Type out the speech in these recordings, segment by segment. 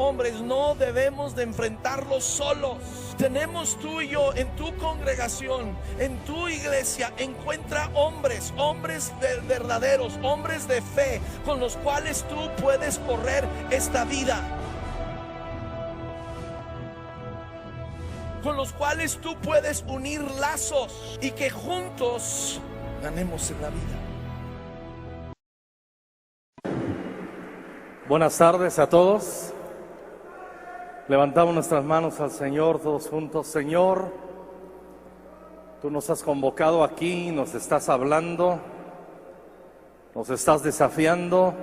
hombres no debemos de enfrentarlos solos. Tenemos tú y yo en tu congregación, en tu iglesia, encuentra hombres verdaderos, hombres de fe, con los cuales tú puedes correr esta vida, con los cuales tú puedes unir lazos y que juntos ganemos en la vida. Buenas tardes a todos. Levantamos nuestras manos al Señor todos juntos. Señor, tú nos has convocado aquí, nos estás hablando, nos estás desafiando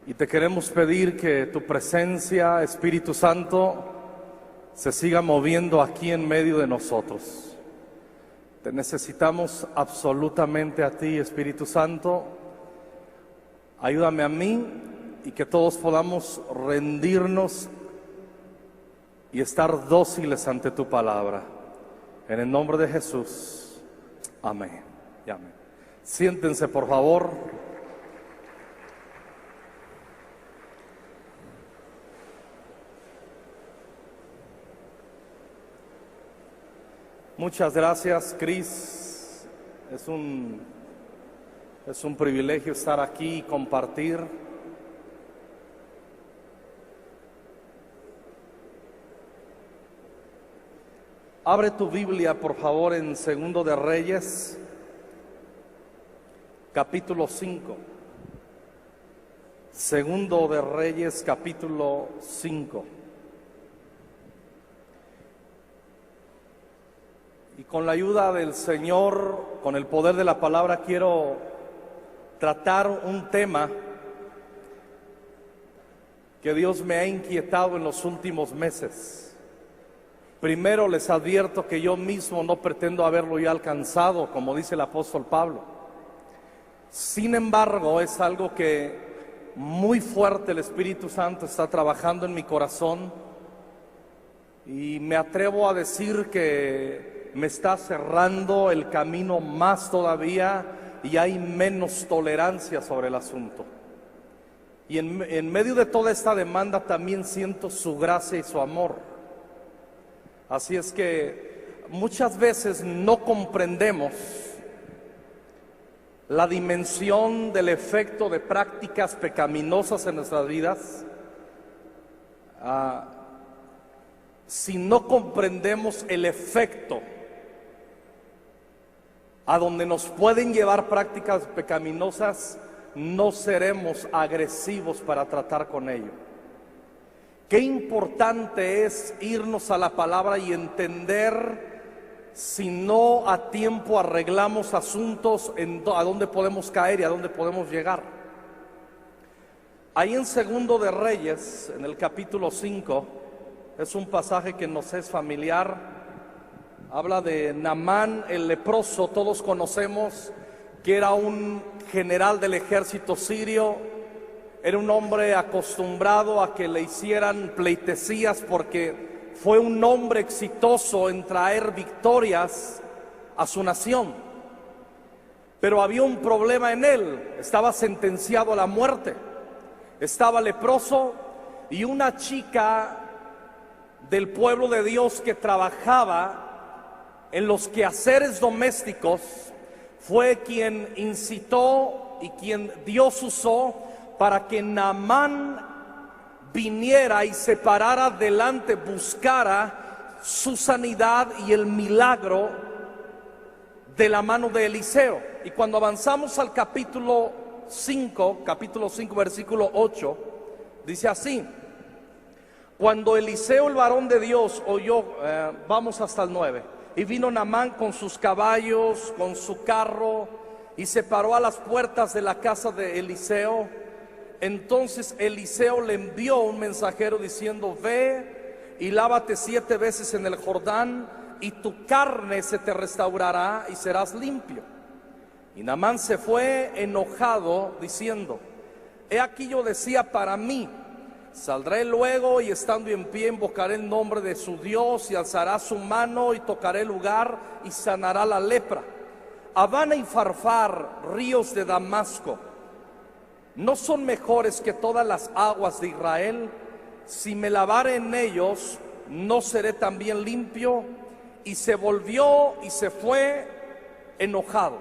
y te queremos pedir que tu presencia, Espíritu Santo, se siga moviendo aquí en medio de nosotros. Te necesitamos absolutamente a ti, Espíritu Santo. Ayúdame a mí y que todos podamos rendirnos y estar dóciles ante tu palabra. En el nombre de Jesús. Amén y amén. Siéntense, por favor. Muchas gracias, Cris. Es un privilegio estar aquí y compartir. Abre tu Biblia, por favor, en Segundo de Reyes, capítulo 5. Segundo de Reyes, capítulo 5. Y con la ayuda del Señor, con el poder de la palabra, quiero tratar un tema que Dios me ha inquietado en los últimos meses. Primero les advierto que yo mismo no pretendo haberlo ya alcanzado, como dice el apóstol Pablo. Sin embargo, es algo que muy fuerte el Espíritu Santo está trabajando en mi corazón, y me atrevo a decir que me está cerrando el camino más todavía y hay menos tolerancia sobre el asunto. Y en medio de toda esta demanda también siento su gracia y su amor. Así es que muchas veces no comprendemos la dimensión del efecto de prácticas pecaminosas en nuestras vidas. Si no comprendemos el efecto a donde nos pueden llevar prácticas pecaminosas, no seremos agresivos para tratar con ello. Qué importante es irnos a la palabra y entender, si no a tiempo arreglamos asuntos, a dónde podemos caer y a dónde podemos llegar. Ahí en Segundo de Reyes, en el capítulo 5, es un pasaje que nos es familiar. Habla de Naamán el leproso. Todos conocemos que era un general del ejército sirio. Era un hombre acostumbrado a que le hicieran pleitesías porque fue un hombre exitoso en traer victorias a su nación. Pero había un problema en él: estaba sentenciado a la muerte, estaba leproso, y una chica del pueblo de Dios que trabajaba en los quehaceres domésticos fue quien incitó y quien Dios usó para que Naamán viniera y se parara delante, buscara su sanidad y el milagro de la mano de Eliseo. Y cuando avanzamos al capítulo 5, versículo 8, dice así: cuando Eliseo, el varón de Dios, oyó, vamos hasta el 9, y vino Naamán con sus caballos, con su carro, y se paró a las puertas de la casa de Eliseo. Entonces Eliseo le envió un mensajero diciendo: ve y lávate 7 veces en el Jordán, y tu carne se te restaurará y serás limpio. Y Naamán se fue enojado, diciendo: he aquí yo decía para mí, saldré luego y estando en pie invocaré el nombre de su Dios, y alzará su mano y tocaré el lugar y sanará la lepra. Habana y Farfar, ríos de Damasco, ¿no son mejores que todas las aguas de Israel? Si me lavare en ellos, ¿no seré también limpio? Y se volvió y se fue enojado.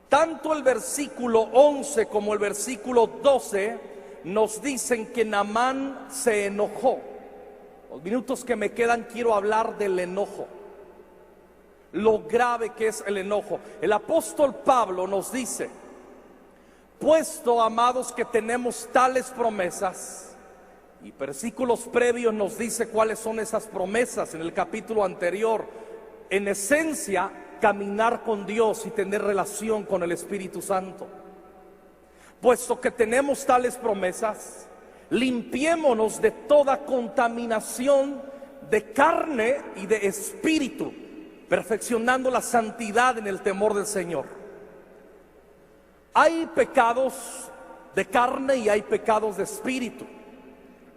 Tanto el versículo 11 como el versículo 12 nos dicen que Naamán se enojó. Los minutos que me quedan quiero hablar del enojo, lo grave que es el enojo. El apóstol Pablo nos dice: puesto, amados, que tenemos tales promesas. Y versículos previos nos dice cuáles son esas promesas en el capítulo anterior. En esencia, caminar con Dios y tener relación con el Espíritu Santo. Puesto que tenemos tales promesas, limpiémonos de toda contaminación de carne y de espíritu, perfeccionando la santidad en el temor del Señor. Hay pecados de carne y hay pecados de espíritu.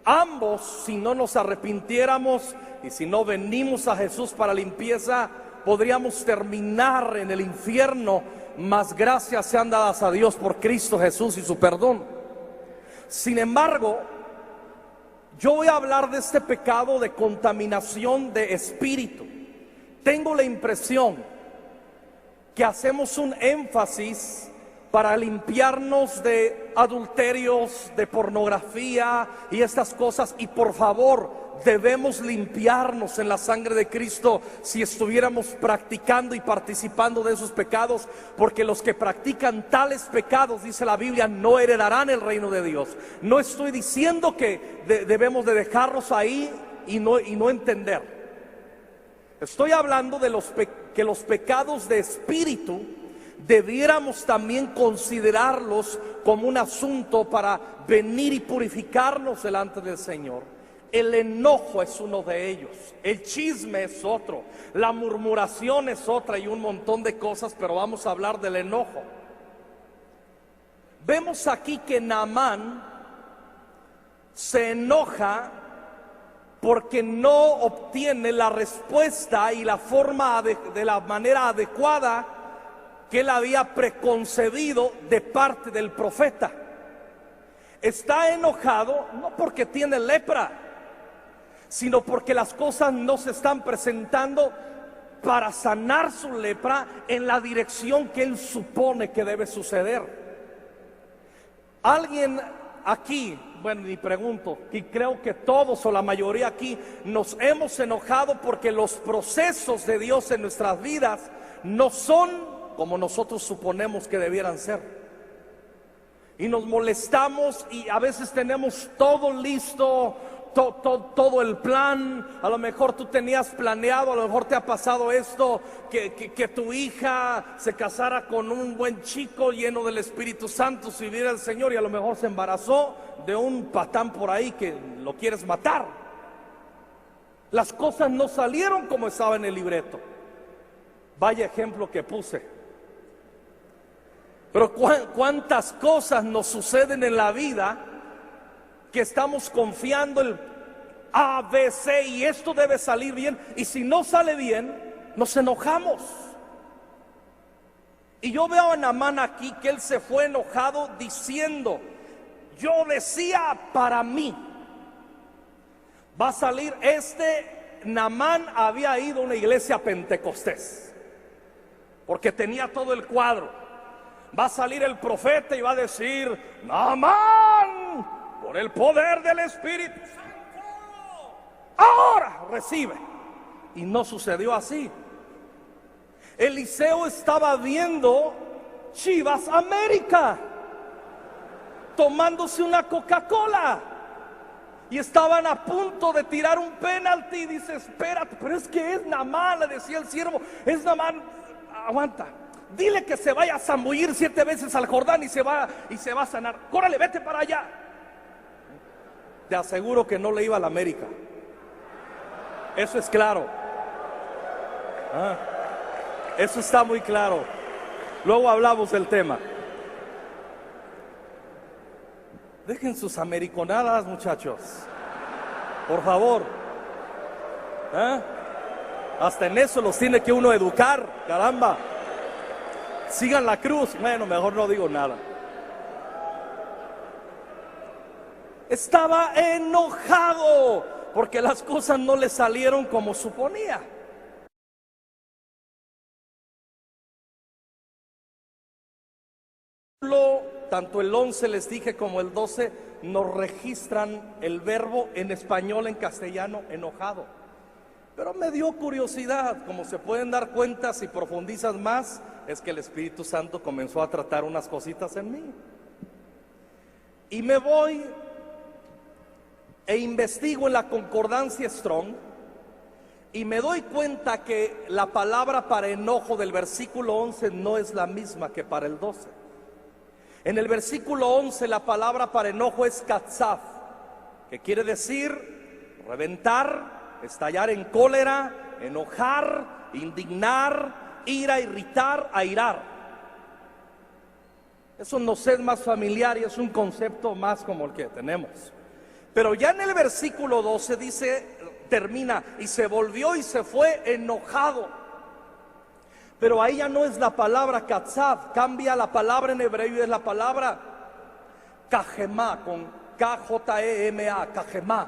Ambos, si no nos arrepintiéramos y si no venimos a Jesús para limpieza, podríamos terminar en el infierno, mas gracias sean dadas a Dios por Cristo Jesús y su perdón. Sin embargo, yo voy a hablar de este pecado de contaminación de espíritu. Tengo la impresión que hacemos un énfasis para limpiarnos de adulterios, de pornografía y estas cosas. Y por favor, debemos limpiarnos en la sangre de Cristo si estuviéramos practicando y participando de esos pecados, porque los que practican tales pecados, dice la Biblia, no heredarán el reino de Dios. No estoy diciendo que debemos de dejarlos ahí y no entender. Estoy hablando de que los pecados de espíritu debiéramos también considerarlos como un asunto para venir y purificarnos delante del Señor. El enojo es uno de ellos, el chisme es otro, la murmuración es otra y un montón de cosas, pero vamos a hablar del enojo. Vemos aquí que Naamán se enoja porque no obtiene la respuesta y la forma de la manera adecuada que él había preconcebido de parte del profeta. Está enojado no porque tiene lepra, sino porque las cosas no se están presentando para sanar su lepra en la dirección que él supone que debe suceder. Alguien aquí, bueno, ni pregunto, y creo que todos o la mayoría aquí nos hemos enojado porque los procesos de Dios en nuestras vidas no son como nosotros suponemos que debieran ser. Y nos molestamos y a veces tenemos todo listo, todo el plan. A lo mejor tú tenías planeado, a lo mejor te ha pasado esto, que tu hija se casara con un buen chico lleno del Espíritu Santo, sirviera al Señor, y a lo mejor se embarazó de un patán por ahí que lo quieres matar. Las cosas no salieron como estaba en el libreto. Vaya ejemplo que puse. Pero cuántas cosas nos suceden en la vida que estamos confiando el A, B, C y esto debe salir bien, y si no sale bien nos enojamos. Y yo veo a Naamán aquí que él se fue enojado diciendo: yo decía para mí, va a salir Naamán había ido a una iglesia pentecostés porque tenía todo el cuadro. Va a salir el profeta y va a decir: Naamán, por el poder del Espíritu Santo, ahora recibe. Y no sucedió así. Eliseo estaba viendo Chivas América, tomándose una Coca-Cola, y estaban a punto de tirar un penalti. Y dice: espérate, pero es que es Naamán, le decía el siervo, es Naamán, aguanta. Dile que se vaya a zambullir 7 veces al Jordán y se va a sanar. Córrele, vete para allá. Te aseguro que no le iba a la América. Eso es claro. Eso está muy claro. Luego hablamos del tema. Dejen sus americonadas, muchachos, por favor. Hasta en eso los tiene que uno educar, caramba. Sigan la cruz. Bueno, mejor no digo nada. Estaba enojado porque las cosas no le salieron como suponía. Tanto el 11 les dije como el 12 nos registran el verbo en español, en castellano, enojado. Pero me dio curiosidad, como se pueden dar cuenta si profundizas más, es que el Espíritu Santo comenzó a tratar unas cositas en mí. Y me voy e investigo en la concordancia Strong y me doy cuenta que la palabra para enojo del versículo 11 no es la misma que para el 12. En el versículo 11 la palabra para enojo es katzaf, que quiere decir reventar, estallar en cólera, enojar, indignar, ira, irritar, airar. Eso nos es más familiar y es un concepto más como el que tenemos. Pero ya en el versículo 12 dice, termina, y se volvió y se fue enojado. Pero ahí ya no es la palabra katzaf, cambia la palabra en hebreo y es la palabra kajemá, con K-J-E-M-A, kajemá.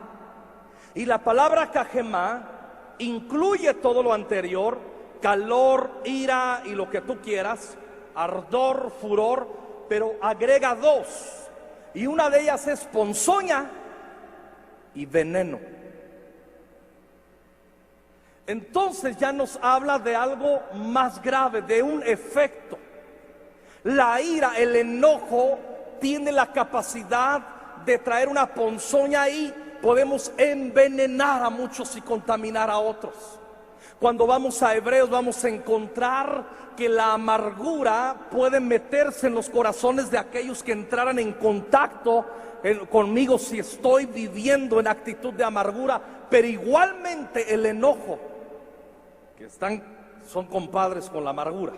Y la palabra kajemá incluye todo lo anterior, calor, ira y lo que tú quieras, ardor, furor, pero agrega dos. Y una de ellas es ponzoña y veneno. Entonces ya nos habla de algo más grave, de un efecto. La ira, el enojo, tiene la capacidad de traer una ponzoña y podemos envenenar a muchos y contaminar a otros. Cuando vamos a Hebreos vamos a encontrar que la amargura puede meterse en los corazones de aquellos que entraran en contacto conmigo si estoy viviendo en actitud de amargura, pero igualmente el enojo, que son compadres con la amargura.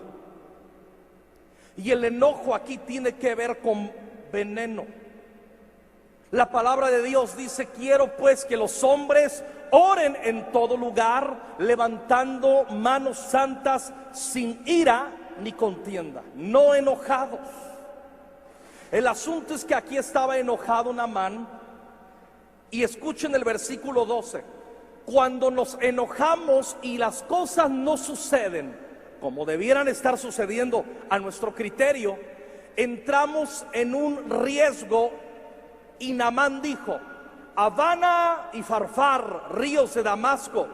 Y el enojo aquí tiene que ver con veneno. La palabra de Dios dice: quiero pues que los hombres oren en todo lugar, levantando manos santas, sin ira ni contienda, no enojados. El asunto es que aquí estaba enojado Naamán. Y escuchen el versículo 12. Cuando nos enojamos y las cosas no suceden como debieran estar sucediendo a nuestro criterio, entramos en un riesgo. Y Naamán dijo: Habana y Farfar, ríos de Damasco,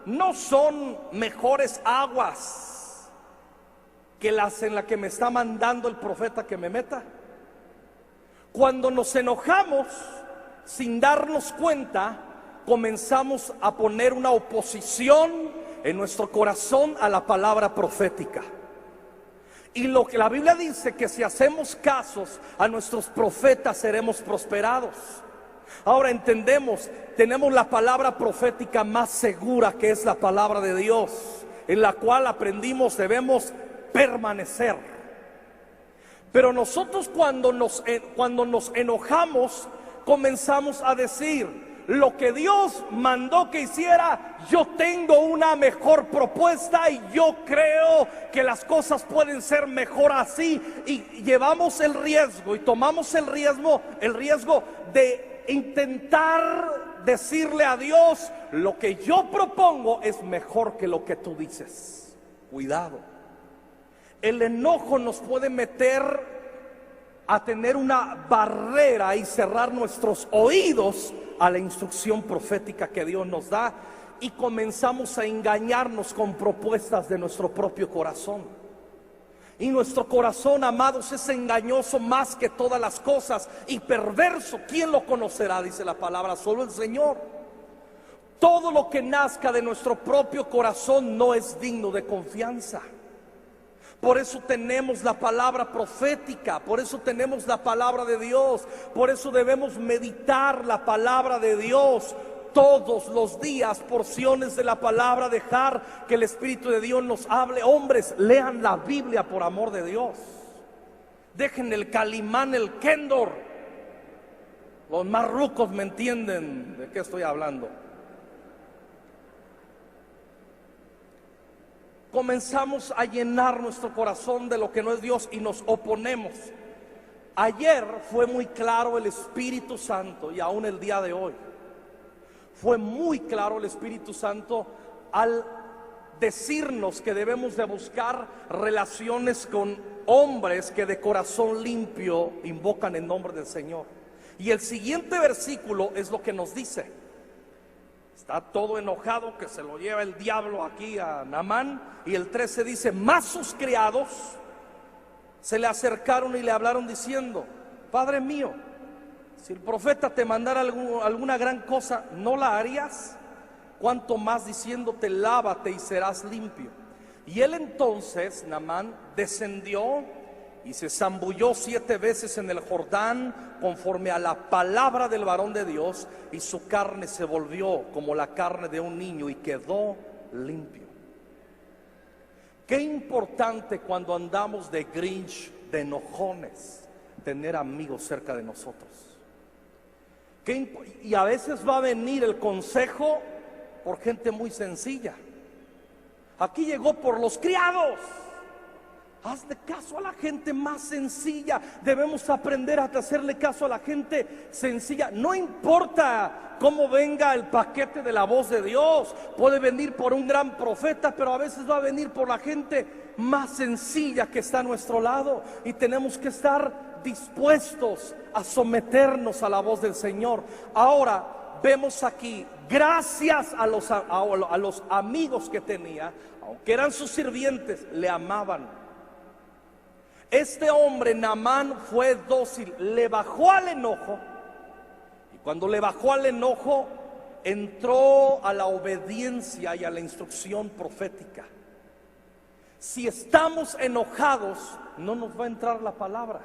¿no son mejores aguas que las en las que me está mandando el profeta que me meta? Cuando nos enojamos, sin darnos cuenta, comenzamos a poner una oposición en nuestro corazón a la palabra profética. Y lo que la Biblia dice, que si hacemos casos a nuestros profetas seremos prosperados. Ahora entendemos, tenemos la palabra profética más segura, que es la palabra de Dios, en la cual aprendimos debemos permanecer. Pero nosotros cuando nos enojamos, comenzamos a decir: lo que Dios mandó que hiciera, yo tengo una mejor propuesta y yo creo que las cosas pueden ser mejor así. Y llevamos el riesgo y tomamos el riesgo de intentar decirle a Dios: lo que yo propongo es mejor que lo que tú dices. Cuidado. El enojo nos puede meter a tener una barrera y cerrar nuestros oídos a la instrucción profética que Dios nos da, y comenzamos a engañarnos con propuestas de nuestro propio corazón. Y nuestro corazón, amados, es engañoso más que todas las cosas y perverso. ¿Quién lo conocerá? Dice la palabra, solo el Señor. Todo lo que nazca de nuestro propio corazón no es digno de confianza. Por eso tenemos la palabra profética, por eso tenemos la palabra de Dios, por eso debemos meditar la palabra de Dios todos los días, porciones de la palabra, dejar que el Espíritu de Dios nos hable. Hombres, lean la Biblia por amor de Dios. Dejen el calimán, el kendor. Los más rucos me entienden de qué estoy hablando. Comenzamos a llenar nuestro corazón de lo que no es Dios y nos oponemos Ayer fue muy claro el Espíritu Santo, y aún el día de hoy fue muy claro el Espíritu Santo al decirnos que debemos de buscar relaciones con hombres que de corazón limpio invocan el nombre del Señor. Y el siguiente versículo es lo que nos dice. Está todo enojado, que se lo lleva el diablo aquí a Naamán. Y el 13 dice: mas sus criados se le acercaron y le hablaron diciendo: Padre mío, si el profeta te mandara alguna gran cosa, ¿no la harías? Cuanto más diciéndote: lávate y serás limpio. Y él entonces, Naamán, descendió y se zambulló 7 veces en el Jordán, conforme a la palabra del varón de Dios, y su carne se volvió como la carne de un niño y quedó limpio. Qué importante cuando andamos de Grinch, de enojones, tener amigos cerca de nosotros. Y a veces va a venir el consejo por gente muy sencilla. Aquí llegó por los criados. Hazle caso a la gente más sencilla. Debemos aprender a hacerle caso a la gente sencilla. No importa cómo venga el paquete de la voz de Dios. Puede venir por un gran profeta, pero a veces va a venir por la gente más sencilla que está a nuestro lado. Y tenemos que estar dispuestos a someternos a la voz del Señor. Ahora vemos aquí, gracias a los amigos que tenía, aunque eran sus sirvientes, le amaban. Este hombre Naamán fue dócil, le bajó al enojo, y cuando le bajó al enojo, entró a la obediencia y a la instrucción profética. Si estamos enojados, no nos va a entrar la palabra.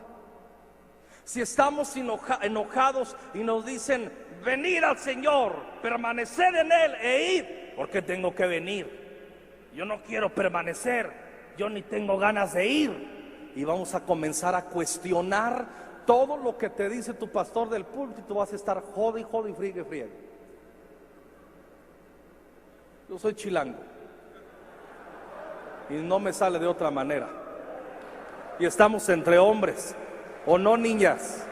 Si estamos enojados y nos dicen: venir al Señor, permanecer en Él e ir, porque tengo que venir. Yo no quiero permanecer, yo ni tengo ganas de ir. Y vamos a comenzar a cuestionar todo lo que te dice tu pastor del púlpito. Vas a estar jode y friegue. Yo soy chilango y no me sale de otra manera. Y estamos entre hombres, ¿o no, niñas?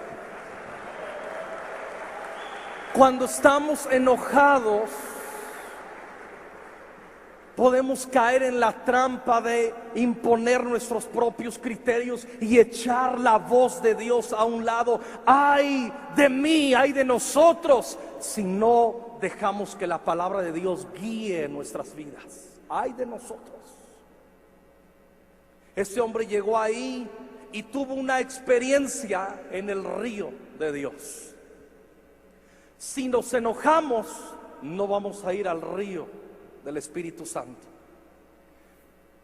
Cuando estamos enojados, podemos caer en la trampa de imponer nuestros propios criterios y echar la voz de Dios a un lado. Ay de mí, ay de nosotros, si no dejamos que la palabra de Dios guíe nuestras vidas. Ay de nosotros. Este hombre llegó ahí y tuvo una experiencia en el río de Dios. Si nos enojamos, no vamos a ir al río del Espíritu Santo.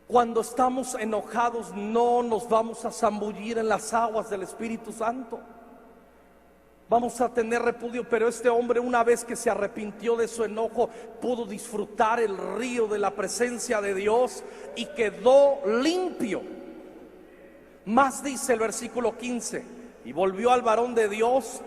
Cuando estamos enojados, no nos vamos a zambullir en las aguas del Espíritu Santo. Vamos a tener repudio. Pero este hombre, una vez que se arrepintió de su enojo, pudo disfrutar el río de la presencia de Dios y quedó limpio. Más dice el versículo 15: y volvió al varón de Dios,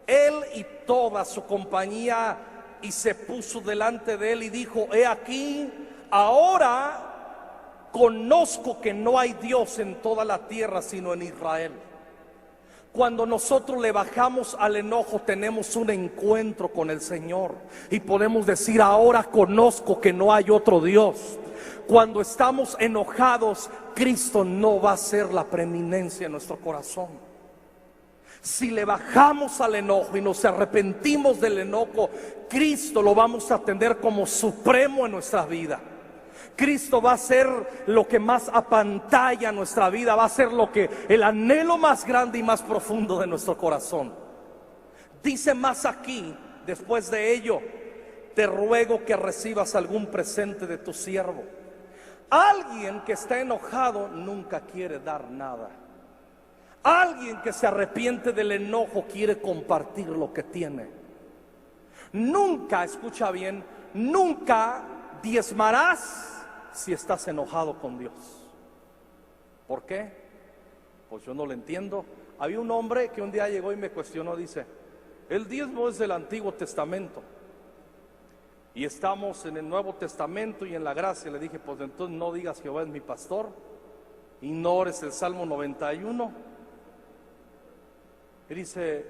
él y toda su compañía, y se puso delante de él y dijo: he aquí, ahora conozco que no hay Dios en toda la tierra sino en Israel. Cuando nosotros le bajamos al enojo, tenemos un encuentro con el Señor y podemos decir: ahora conozco que no hay otro Dios. Cuando estamos enojados, Cristo no va a ser la preeminencia en nuestro corazón. Si le bajamos al enojo y nos arrepentimos del enojo, Cristo lo vamos a tener como supremo en nuestra vida. Cristo va a ser lo que más apantalla nuestra vida, va a ser el anhelo más grande y más profundo de nuestro corazón. Dice más aquí, después de ello: te ruego que recibas algún presente de tu siervo. Alguien que está enojado nunca quiere dar nada. Alguien que se arrepiente del enojo quiere compartir lo que tiene. Nunca, escucha bien, nunca diezmarás si estás enojado con Dios. ¿Por qué? Pues yo no lo entiendo. Había un hombre que un día llegó y me cuestionó, dice: el diezmo es del Antiguo Testamento y estamos en el Nuevo Testamento y en la gracia. Le dije: pues entonces no digas Jehová es mi pastor, ignores el Salmo 91. Y dice,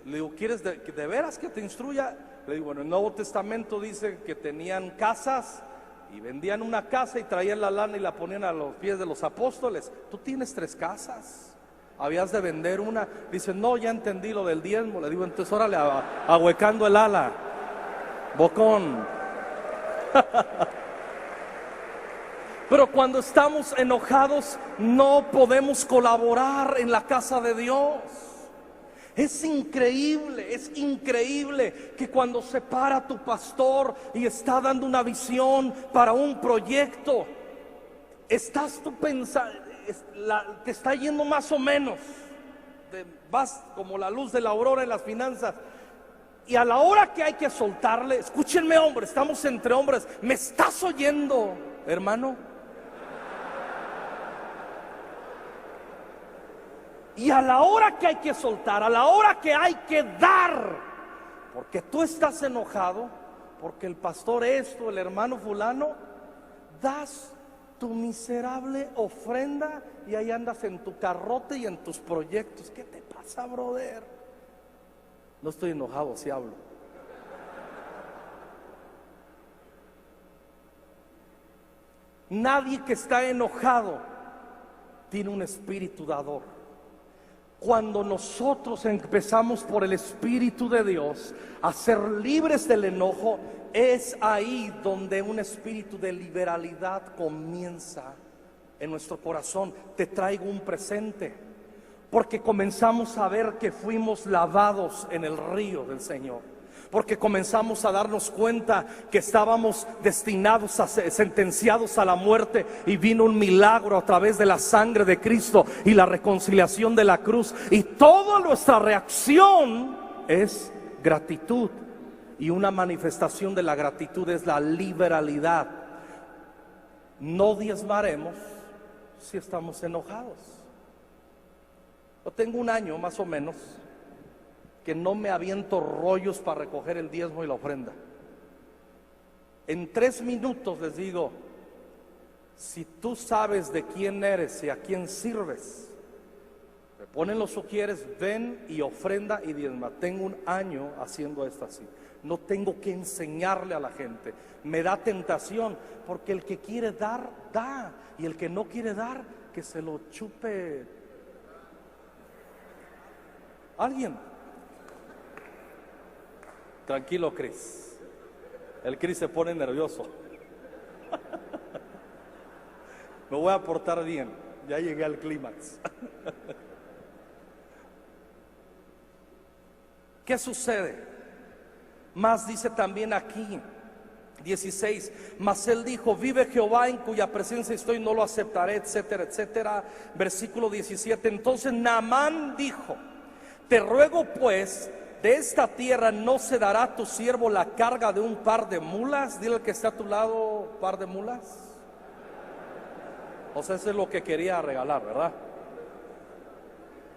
le digo, ¿quieres de veras que te instruya? Le digo, bueno, el Nuevo Testamento dice que tenían casas y vendían una casa y traían la lana y la ponían a los pies de los apóstoles. Tú tienes 3 casas, habías de vender una. Dice, no, ya entendí lo del diezmo. Le digo, entonces órale, ahuecando el ala, bocón. Pero cuando estamos enojados no podemos colaborar en la casa de Dios. Es increíble que cuando se para tu pastor y está dando una visión para un proyecto, estás tú pensando, te está yendo más o menos, vas como la luz de la aurora en las finanzas, y a la hora que hay que soltarle, escúchenme hombres, estamos entre hombres, ¿me estás oyendo, hermano? Y a la hora que hay que soltar, a la hora que hay que dar, porque tú estás enojado, porque el pastor esto, el hermano fulano, das tu miserable ofrenda y ahí andas en tu carrote y en tus proyectos. ¿Qué te pasa, brother? No estoy enojado, si hablo. Nadie que está enojado tiene un espíritu dador. Cuando nosotros empezamos por el Espíritu de Dios a ser libres del enojo, es ahí donde un espíritu de liberalidad comienza en nuestro corazón. Te traigo un presente, porque comenzamos a ver que fuimos lavados en el río del Señor. Porque comenzamos a darnos cuenta que estábamos destinados sentenciados a la muerte, y vino un milagro a través de la sangre de Cristo y la reconciliación de la cruz, y toda nuestra reacción es gratitud, y una manifestación de la gratitud es la liberalidad. No diezmaremos si estamos enojados. Yo tengo un año más o menos que no me aviento rollos para recoger el diezmo y la ofrenda. En 3 minutos les digo, si tú sabes de quién eres y a quién sirves, me ponen los sugieres, ven y ofrenda y diezma. Tengo un año haciendo esto así. No tengo que enseñarle a la gente. Me da tentación, porque el que quiere dar, da, y el que no quiere dar, que se lo chupe alguien. Tranquilo, Cris. El Cris se pone nervioso. Me voy a portar bien. Ya llegué al clímax. ¿Qué sucede? Más dice también aquí, 16, mas él dijo, vive Jehová en cuya presencia estoy, no lo aceptaré, etcétera, etcétera. Versículo 17, entonces Naamán dijo, te ruego pues, de esta tierra no se dará a tu siervo la carga de un par de mulas. Dile al que está a tu lado, par de mulas. O sea, eso es lo que quería regalar, ¿verdad?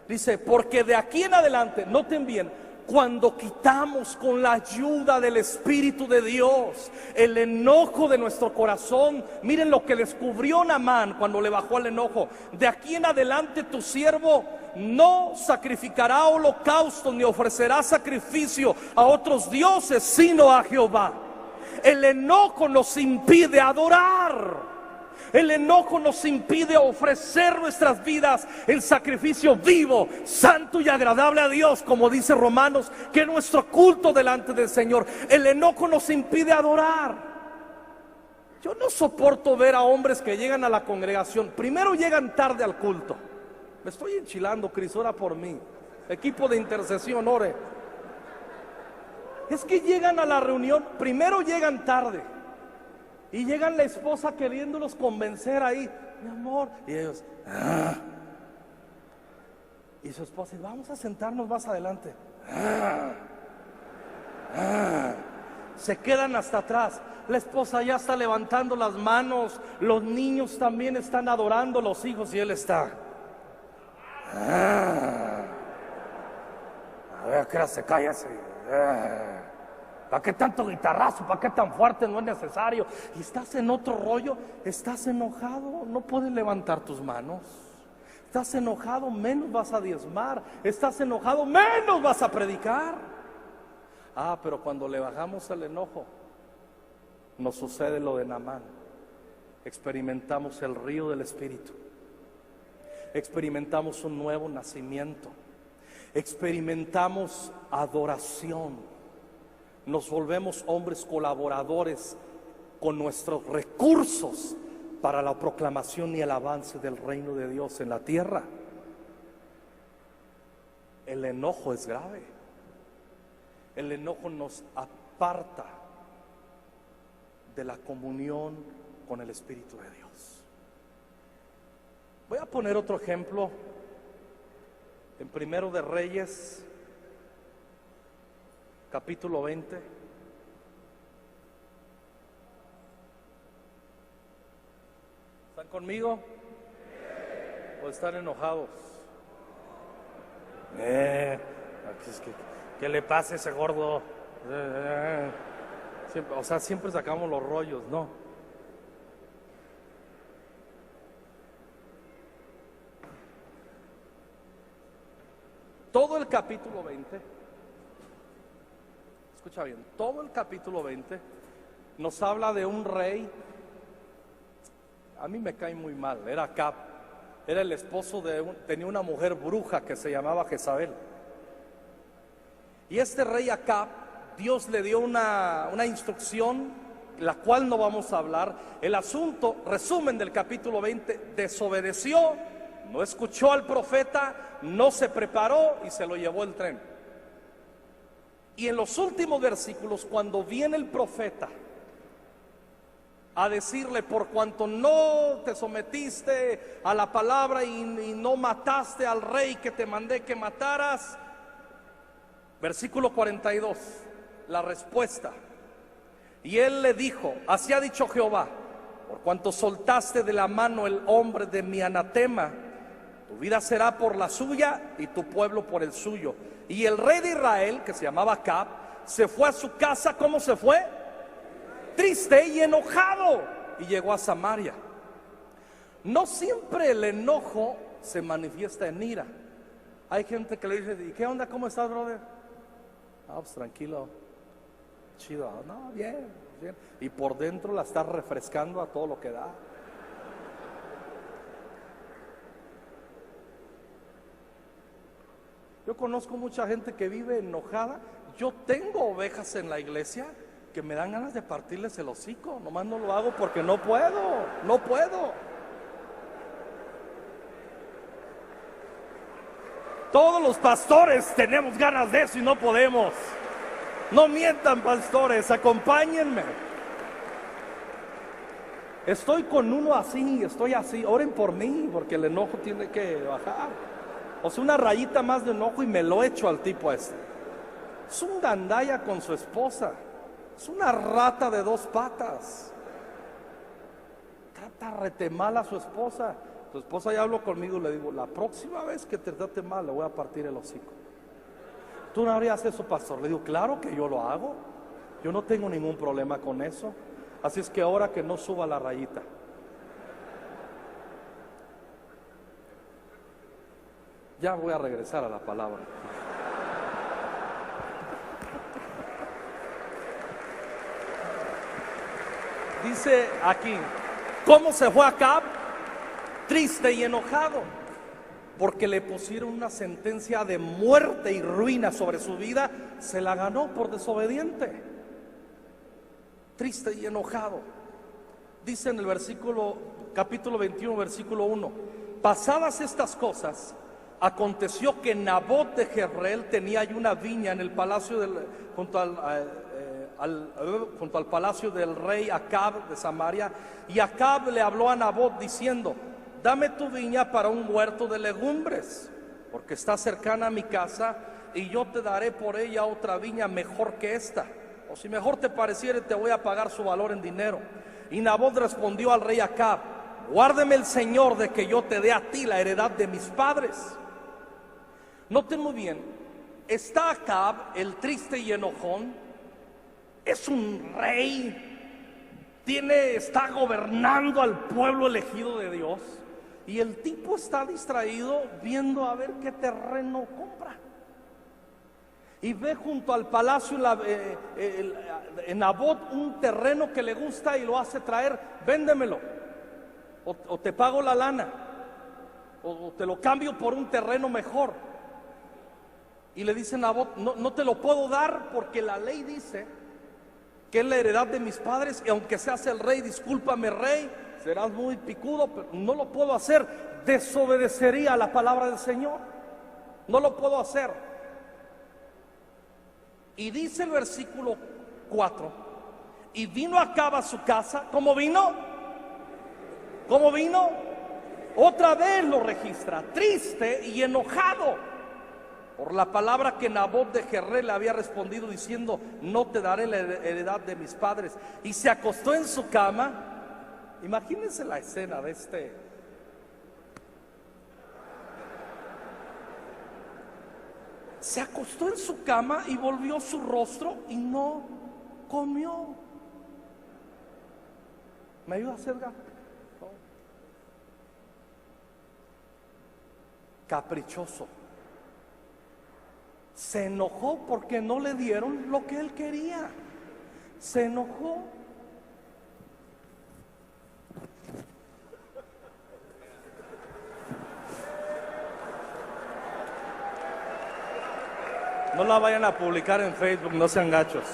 Dice, porque de aquí en adelante, noten bien, cuando quitamos con la ayuda del Espíritu de Dios el enojo de nuestro corazón, miren lo que descubrió Naamán cuando le bajó el enojo. De aquí en adelante tu siervo no sacrificará holocausto ni ofrecerá sacrificio a otros dioses, sino a Jehová. El enojo nos impide adorar. El enojo nos impide ofrecer nuestras vidas en sacrificio vivo, santo y agradable a Dios, como dice Romanos, que es nuestro culto delante del Señor. El enojo nos impide adorar. Yo no soporto ver a hombres que llegan a la congregación, primero llegan tarde al culto. Me estoy enchilando, Cris, ora por mí. Equipo de intercesión, ore. Es que llegan a la reunión, primero llegan tarde. Y llegan la esposa queriéndolos convencer ahí, mi amor. Y ellos, y su esposa dice, vamos a sentarnos más adelante. Se quedan hasta atrás. La esposa ya está levantando las manos. Los niños también están adorando, los hijos, y él está. A ver, ¿qué hora se calla ese? ¿Para qué tanto guitarrazo? ¿Para qué tan fuerte? No es necesario. Y estás en otro rollo, estás enojado, no puedes levantar tus manos. Estás enojado, menos vas a diezmar. Estás enojado, menos vas a predicar. Pero cuando le bajamos el enojo, nos sucede lo de Naamán. Experimentamos el río del Espíritu. Experimentamos un nuevo nacimiento. Experimentamos adoración. Nos volvemos hombres colaboradores con nuestros recursos para la proclamación y el avance del reino de Dios en la tierra. El enojo es grave. El enojo nos aparta de la comunión con el Espíritu de Dios. Voy a poner otro ejemplo en Primero de Reyes, capítulo 20. ¿Están conmigo? ¿O están enojados? ¿Qué le pasa a ese gordo? Siempre sacamos los rollos, ¿no? Todo el capítulo 20, escucha bien, todo el capítulo 20 nos habla de un rey. A mí me cae muy mal, era Acab, era el esposo tenía una mujer bruja que se llamaba Jezabel. Y este rey Acab, Dios le dio una instrucción, la cual no vamos a hablar. El asunto, resumen del capítulo 20, desobedeció, no escuchó al profeta, no se preparó y se lo llevó el tren. Y en los últimos versículos, cuando viene el profeta a decirle: por cuanto no te sometiste a la palabra y no mataste al rey que te mandé que mataras, versículo 42, la respuesta. Y él le dijo: así ha dicho Jehová, por cuanto soltaste de la mano el hombre de mi anatema, tu vida será por la suya y tu pueblo por el suyo. Y el rey de Israel, que se llamaba Acab, se fue a su casa. ¿Cómo se fue? Triste y enojado. Y llegó a Samaria. No siempre el enojo se manifiesta en ira. Hay gente que le dice: ¿y qué onda? ¿Cómo estás, brother? Pues tranquilo, chido. No, bien, bien. Y por dentro la estás refrescando a todo lo que da. Yo conozco mucha gente que vive enojada. Yo tengo ovejas en la iglesia que me dan ganas de partirles el hocico. Nomás no lo hago porque no puedo. Todos los pastores tenemos ganas de eso y no podemos. No mientan, pastores, acompáñenme. Estoy con uno así, estoy así. Oren por mí porque el enojo tiene que bajar. Una rayita más de enojo y me lo echo al tipo este. Es un gandalla con su esposa. Es una rata de dos patas. Trata rete mal a su esposa. Su esposa ya habló conmigo y le digo: la próxima vez que te trate mal le voy a partir el hocico. ¿Tú no harías eso, pastor? Le digo: claro que yo lo hago. Yo no tengo ningún problema con eso. Así es que ahora que no suba la rayita. Ya voy a regresar a la palabra. Dice aquí: ¿cómo se fue Acab? Triste y enojado, porque le pusieron una sentencia de muerte y ruina sobre su vida. Se la ganó por desobediente. Triste y enojado. Dice en el capítulo 21, versículo 1: pasadas estas cosas, aconteció que Nabot de Jezreel tenía allí una viña en el palacio junto al palacio del rey Acab de Samaria. Y Acab le habló a Nabot diciendo: dame tu viña para un huerto de legumbres, porque está cercana a mi casa, y yo te daré por ella otra viña mejor que esta. O si mejor te pareciere, te voy a pagar su valor en dinero. Y Nabot respondió al rey Acab: guárdeme el Señor de que yo te dé a ti la heredad de mis padres. Noten muy bien, está Acab, el triste y enojón. Es un rey, está gobernando al pueblo elegido de Dios. Y el tipo está distraído viendo a ver qué terreno compra. Y ve junto al palacio en Nabot un terreno que le gusta y lo hace traer. Véndemelo, o te pago la lana, o te lo cambio por un terreno mejor. Y le dice Nabot: no te lo puedo dar porque la ley dice que es la heredad de mis padres, y aunque seas el rey, discúlpame rey, serás muy picudo, pero no lo puedo hacer. Desobedecería a la palabra del Señor. No lo puedo hacer. Y dice el versículo 4: y vino Acab a su casa. ¿Cómo vino? ¿Cómo vino? Otra vez lo registra, triste y enojado por la palabra que Nabot de Jezreel le había respondido, diciendo: no te daré la heredad de mis padres. Y se acostó en su cama. Imagínense la escena de Se acostó en su cama y volvió su rostro y no comió. ¿Me ayuda a hacer gato? Caprichoso. Se enojó porque no le dieron lo que él quería. Se enojó. No la vayan a publicar en Facebook, no sean gachos.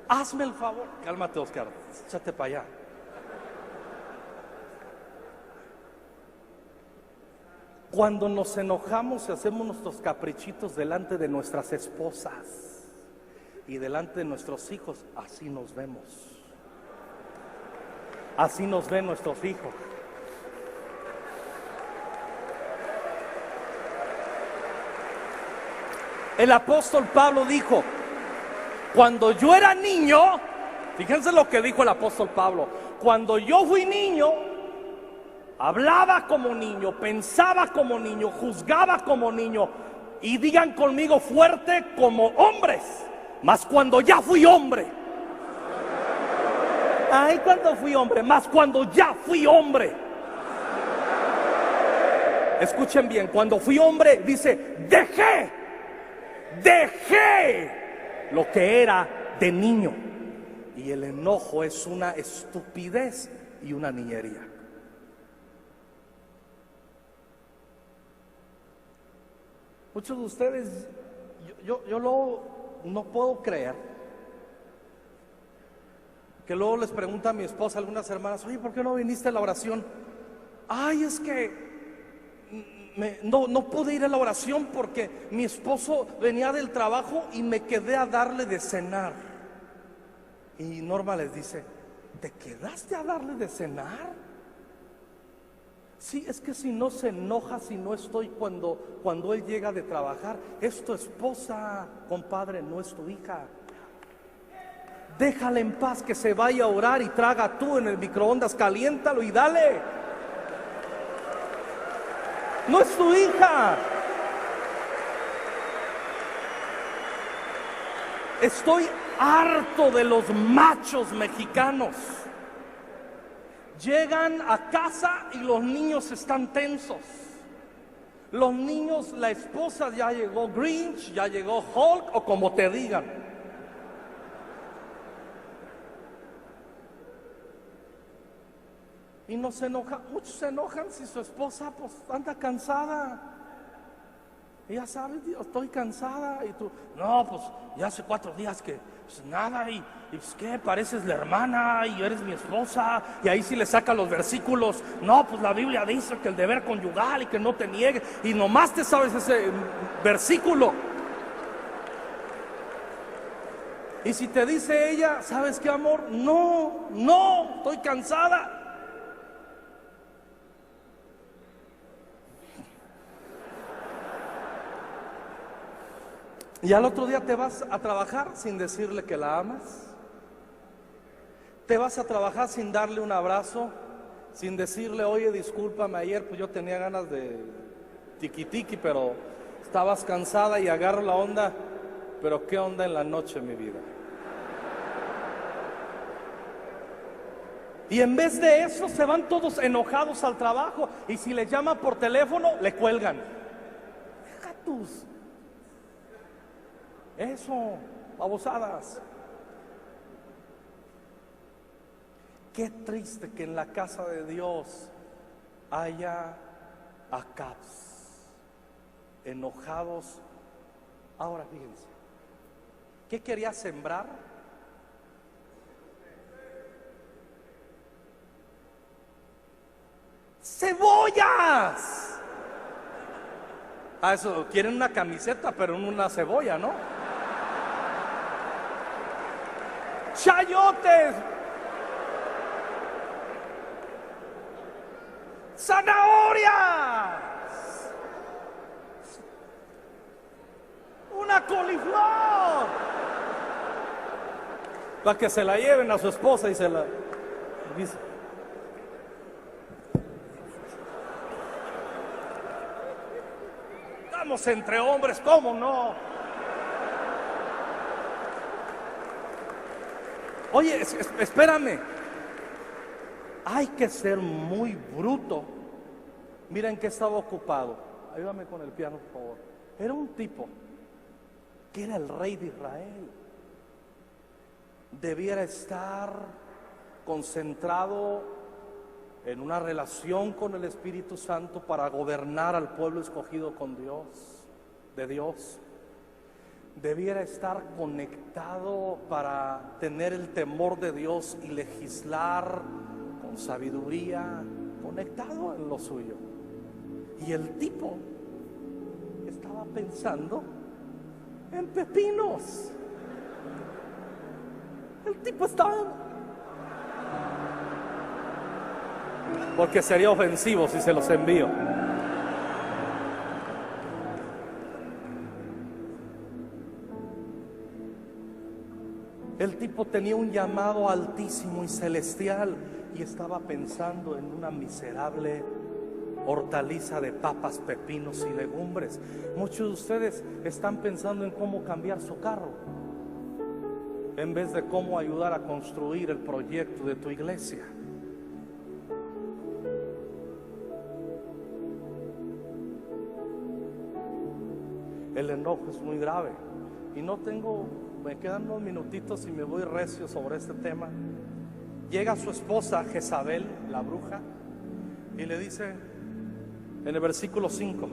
Hazme el favor. Cálmate, Oscar, échate para allá. Cuando nos enojamos y hacemos nuestros caprichitos delante de nuestras esposas y delante de nuestros hijos, así nos vemos. Así nos ven nuestros hijos. El apóstol Pablo dijo: cuando yo era niño, fíjense lo que dijo el apóstol Pablo: cuando yo fui niño, hablaba como niño, pensaba como niño, juzgaba como niño, y digan conmigo fuerte, como hombres. Mas cuando ya fui hombre, ay, cuando fui hombre, mas cuando ya fui hombre, escuchen bien, cuando fui hombre, dice, dejé lo que era de niño. Y el enojo es una estupidez y una niñería. Muchos de ustedes, yo no puedo creer que luego les pregunta a mi esposa, algunas hermanas: oye, ¿por qué no viniste a la oración? Ay, es que no pude ir a la oración porque mi esposo venía del trabajo y me quedé a darle de cenar. Y Norma les dice: ¿te quedaste a darle de cenar? Sí, es que si no se enoja si no estoy cuando él llega de trabajar. Es tu esposa, compadre, no es tu hija. Déjala en paz, que se vaya a orar y traga tú en el microondas, caliéntalo y dale. No es tu hija. Estoy harto de los machos mexicanos. Llegan a casa y los niños están tensos. Los niños, la esposa ya llegó Grinch, ya llegó Hulk o como te digan. Y no se enojan, muchos se enojan si su esposa pues anda cansada. Ella sabe: estoy cansada. Y tú: no, pues ya hace 4 días que pues nada. Y pues qué, pareces la hermana y eres mi esposa. Y ahí sí le saca los versículos. No, pues la Biblia dice que el deber conyugal y que no te niegues. Y nomás te sabes ese versículo. Y si te dice ella: ¿sabes qué, amor? No, estoy cansada. Y al otro día te vas a trabajar sin decirle que la amas. Te vas a trabajar sin darle un abrazo sin decirle, oye, discúlpame, ayer pues yo tenía ganas de tiqui-tiqui, pero estabas cansada y agarro la onda. Pero ¿qué onda en la noche, mi vida? Y en vez de eso se van todos enojados al trabajo, y si les llama por teléfono, le cuelgan. Deja tus... Eso, babosadas. Qué triste que en la casa de Dios haya Acabs enojados. Ahora fíjense, ¿qué quería sembrar? ¡Cebollas! Ah, eso, quieren una camiseta, pero en una cebolla, ¿no? ¡Chayotes! ¡Zanahorias! ¡Una coliflor! Para que se la lleven a su esposa y se la... Estamos entre hombres, ¿cómo no? Oye, espérame. Hay que ser muy bruto. Miren que estaba ocupado. Ayúdame con el piano, por favor. Era un tipo que era el rey de Israel. Debiera estar concentrado en una relación con el Espíritu Santo para gobernar al pueblo escogido con Dios, de Dios. Debiera estar conectado para tener el temor de Dios y legislar con sabiduría, conectado en lo suyo. Y el tipo estaba pensando en pepinos. El tipo estaba... Porque sería ofensivo si se los envío. El tipo tenía un llamado altísimo y celestial y estaba pensando en una miserable hortaliza de papas, pepinos y legumbres. Muchos de ustedes están pensando en cómo cambiar su carro en vez de cómo ayudar a construir el proyecto de tu iglesia. El enojo es muy grave y me quedan unos minutitos y me voy recio sobre este tema. Llega su esposa Jezabel, la bruja, y le dice en el versículo 5,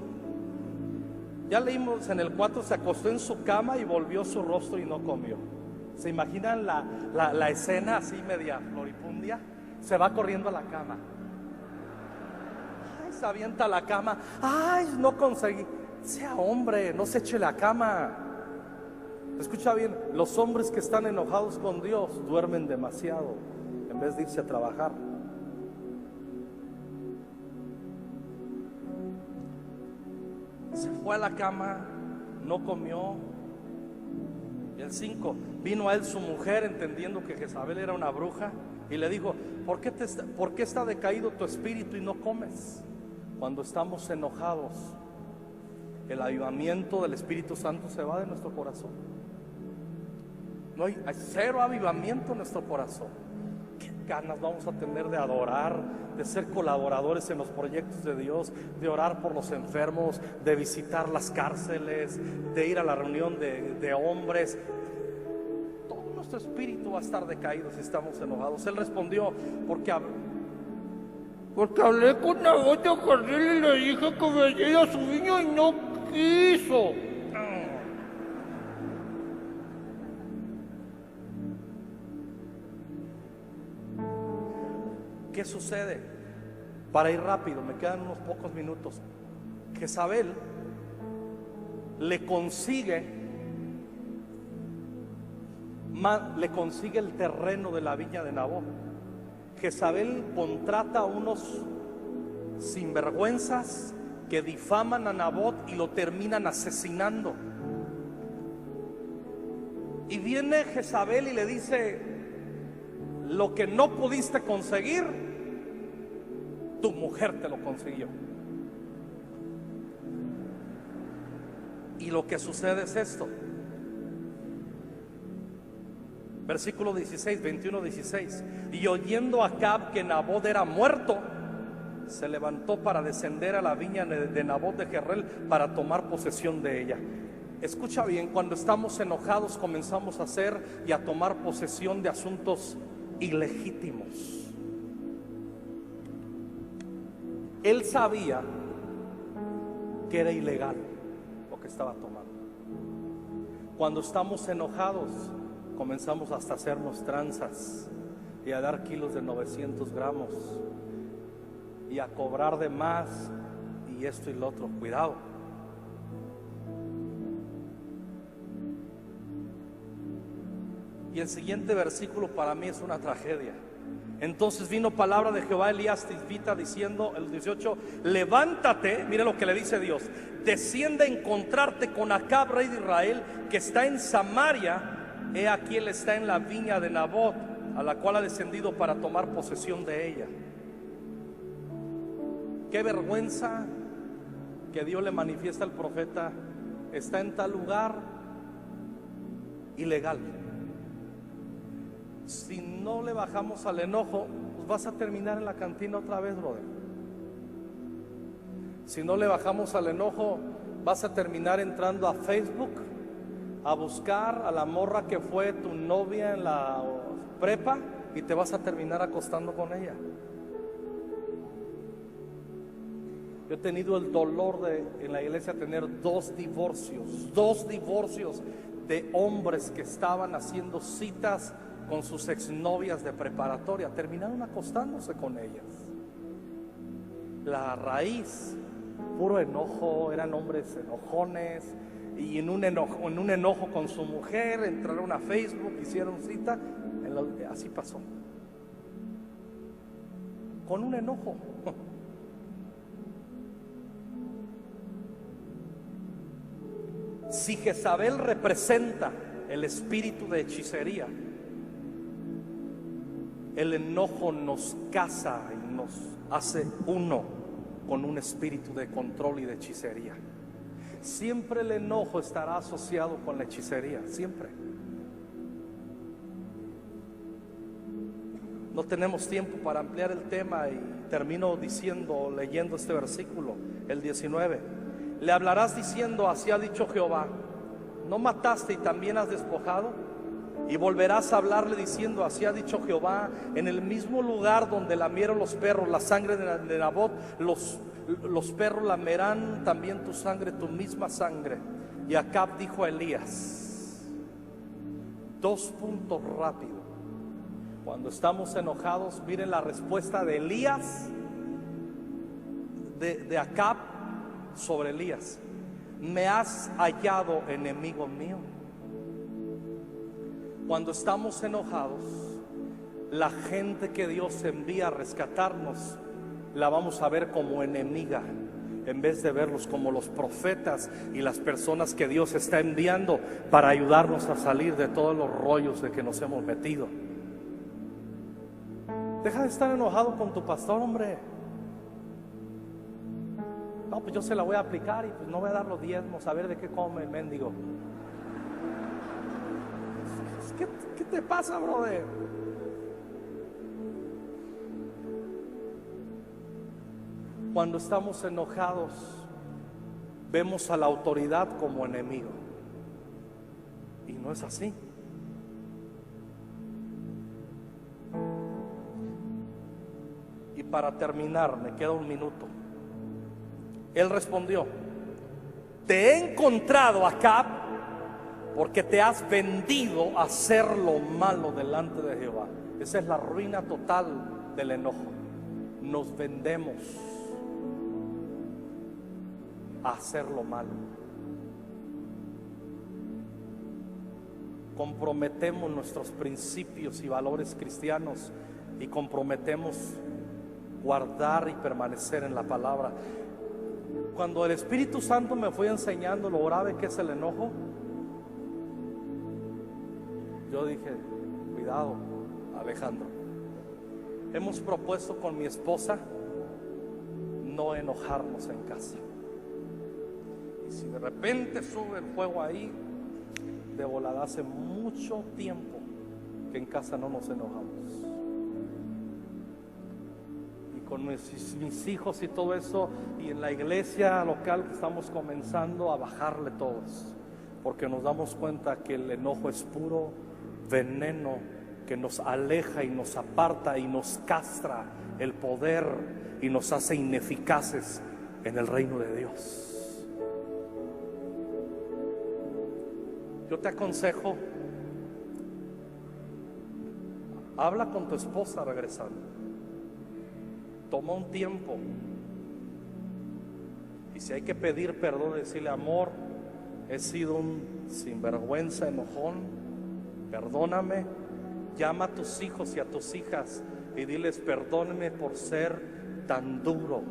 ya leímos en el 4, se acostó en su cama y volvió su rostro y no comió. ¿Se imaginan la escena así media floripundia? Se va corriendo a la cama. Ay, se avienta a la cama. Ay, no conseguí. Sea hombre, no se eche la cama. Escucha bien, los hombres que están enojados con Dios duermen demasiado en vez de irse a trabajar. Se fue a la cama, no comió. Y el 5, vino a él su mujer entendiendo que Jezabel era una bruja y le dijo, ¿por qué está decaído tu espíritu y no comes? Cuando estamos enojados, el avivamiento del Espíritu Santo se va de nuestro corazón. No hay cero avivamiento en nuestro corazón. ¿Qué ganas vamos a tener de adorar, de ser colaboradores en los proyectos de Dios, de orar por los enfermos, de visitar las cárceles, de ir a la reunión de hombres? Todo nuestro espíritu va a estar decaído si estamos enojados. Él respondió, porque hablé con Nabot de Jezreel y le dije que me diera su niño y no quiso. ¿Qué sucede? Para ir rápido, me quedan unos pocos minutos. Jezabel le consigue el terreno de la viña de Nabot. Jezabel contrata a unos sinvergüenzas que difaman a Nabot y lo terminan asesinando. Y viene Jezabel y le dice, lo que no pudiste conseguir, tu mujer te lo consiguió. Y lo que sucede es esto. Versículo 16, 21, 16. Y oyendo Acab que Nabot era muerto, se levantó para descender a la viña de Nabot de Jezreel para tomar posesión de ella. Escucha bien, cuando estamos enojados comenzamos a hacer y a tomar posesión de asuntos ilegítimos. Él sabía que era ilegal lo que estaba tomando. Cuando estamos enojados comenzamos hasta a hacernos tranzas y a dar kilos de 900 gramos y a cobrar de más y esto y lo otro. Cuidado. Y el siguiente versículo para mí es una tragedia. Entonces vino palabra de Jehová a Elías Tisbita diciendo, el 18, levántate, mire lo que le dice Dios, desciende a encontrarte con Acab, rey de Israel, que está en Samaria. He aquí él está en la viña de Nabot, a la cual ha descendido para tomar posesión de ella. Qué vergüenza que Dios le manifiesta al profeta, está en tal lugar ilegal. Si no le bajamos al enojo, pues vas a terminar en la cantina otra vez, brother. Si no le bajamos al enojo, vas a terminar entrando a Facebook a buscar a la morra que fue tu novia en la prepa y te vas a terminar acostando con ella. Yo he tenido el dolor de en la iglesia tener dos divorcios de hombres que estaban haciendo citas con sus exnovias de preparatoria, terminaron acostándose con ellas. La raíz, puro enojo, eran hombres enojones, y en un enojo con su mujer entraron a Facebook, hicieron cita, así pasó, con un enojo. Si Jezabel representa el espíritu de hechicería, el enojo nos casa y nos hace uno con un espíritu de control y de hechicería. Siempre el enojo estará asociado con la hechicería, siempre. No tenemos tiempo para ampliar el tema y termino leyendo este versículo, el 19. Le hablarás diciendo, así ha dicho Jehová, ¿no mataste y también has despojado? Y volverás a hablarle diciendo, así ha dicho Jehová, en el mismo lugar donde lamieron los perros la sangre de Nabot, los perros lamerán también tu sangre, tu misma sangre. Y Acab dijo a Elías, 2 puntos rápido. Cuando estamos enojados, miren la respuesta de Elías, de Acab sobre Elías: me has hallado, enemigo mío. Cuando estamos enojados, la gente que Dios envía a rescatarnos la vamos a ver como enemiga, en vez de verlos como los profetas y las personas que Dios está enviando para ayudarnos a salir de todos los rollos de que nos hemos metido. Deja de estar enojado con tu pastor, hombre. No, pues yo se la voy a aplicar y pues no voy a dar los diezmos, a ver de qué come el mendigo. ¿Qué te pasa, brother? Cuando estamos enojados, vemos a la autoridad como enemigo. Y no es así. Y para terminar, me queda un minuto. Él respondió: te he encontrado, Acab, porque te has vendido a hacer lo malo delante de Jehová. Esa es la ruina total del enojo. Nos vendemos a hacer lo malo. Comprometemos nuestros principios y valores cristianos y comprometemos guardar y permanecer en la palabra. Cuando el Espíritu Santo me fue enseñando lo grave que es el enojo, yo dije: cuidado, Alejandro. Hemos propuesto con mi esposa no enojarnos en casa. Y si de repente sube el fuego ahí, de volada, hace mucho tiempo que en casa no nos enojamos. Y con mis hijos y todo eso, y en la iglesia local que estamos comenzando a bajarle todos, porque nos damos cuenta que el enojo es puro veneno que nos aleja y nos aparta y nos castra el poder y nos hace ineficaces en el reino de Dios. Yo te aconsejo, habla con tu esposa regresando. Toma un tiempo. Y si hay que pedir perdón, decirle: amor, he sido un sinvergüenza, enojón, perdóname. Llama a tus hijos y a tus hijas y diles: perdónenme por ser tan duro,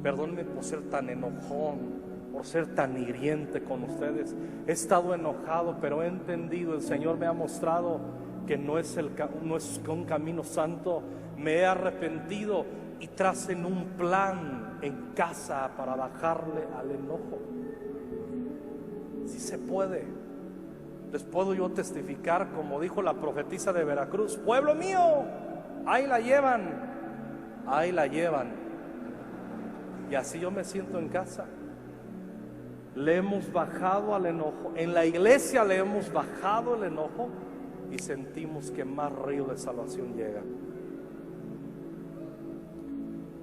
perdónenme por ser tan enojón, por ser tan hiriente con ustedes. He estado enojado, pero he entendido, el Señor me ha mostrado que no es un camino santo. Me he arrepentido y tracen un plan en casa para bajarle al enojo. Si se puede. Les puedo yo testificar, como dijo la profetisa de Veracruz: pueblo mío, ahí la llevan, ahí la llevan. Y así yo me siento en casa. Le hemos bajado al enojo. En la iglesia le hemos bajado el enojo y sentimos que más río de salvación llega.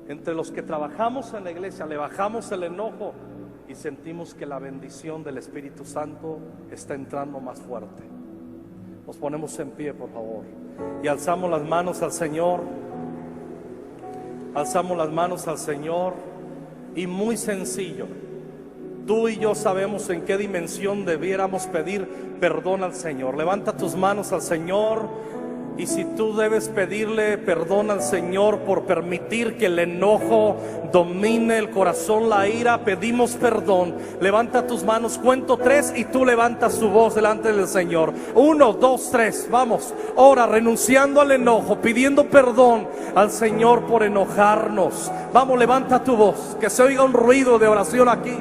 Entre los que trabajamos en la iglesia le bajamos el enojo y sentimos que la bendición del Espíritu Santo está entrando más fuerte. Nos ponemos en pie, por favor, y alzamos las manos al Señor. Alzamos las manos al Señor. Y muy sencillo, tú y yo sabemos en qué dimensión debiéramos pedir perdón al Señor. Levanta tus manos al Señor. Y si tú debes pedirle perdón al Señor por permitir que el enojo domine el corazón, la ira, pedimos perdón. Levanta tus manos, cuento 3 y tú levantas tu voz delante del Señor. 1, 2, 3, vamos. Ora renunciando al enojo, pidiendo perdón al Señor por enojarnos. Vamos, levanta tu voz, que se oiga un ruido de oración aquí.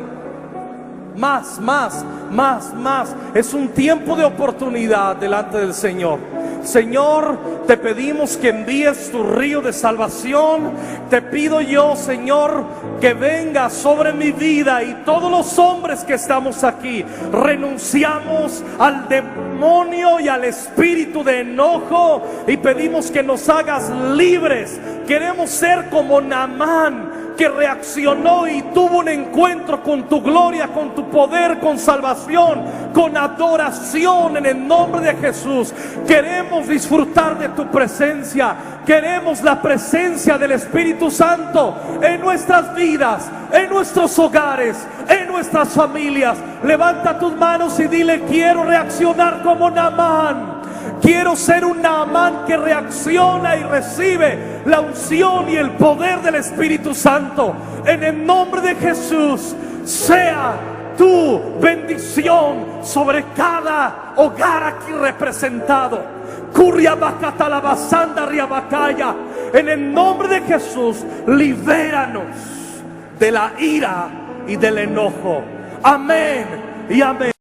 Más, más, más, más. Es un tiempo de oportunidad delante del Señor. Señor, te pedimos que envíes tu río de salvación. Te pido yo, Señor, que venga sobre mi vida y todos los hombres que estamos aquí. Renunciamos al demonio y al espíritu de enojo y pedimos que nos hagas libres. Queremos ser como Naamán, que reaccionó y tuvo un encuentro con tu gloria, con tu poder, con salvación, con adoración en el nombre de Jesús. Queremos disfrutar de tu presencia. Queremos la presencia del Espíritu Santo en nuestras vidas, en nuestros hogares, en nuestras familias. Levanta tus manos y dile: quiero reaccionar como Naamán. Quiero ser un Naamán que reacciona y recibe la unción y el poder del Espíritu Santo. En el nombre de Jesús, sea tu bendición sobre cada hogar aquí representado. En el nombre de Jesús, libéranos de la ira y del enojo. Amén y amén.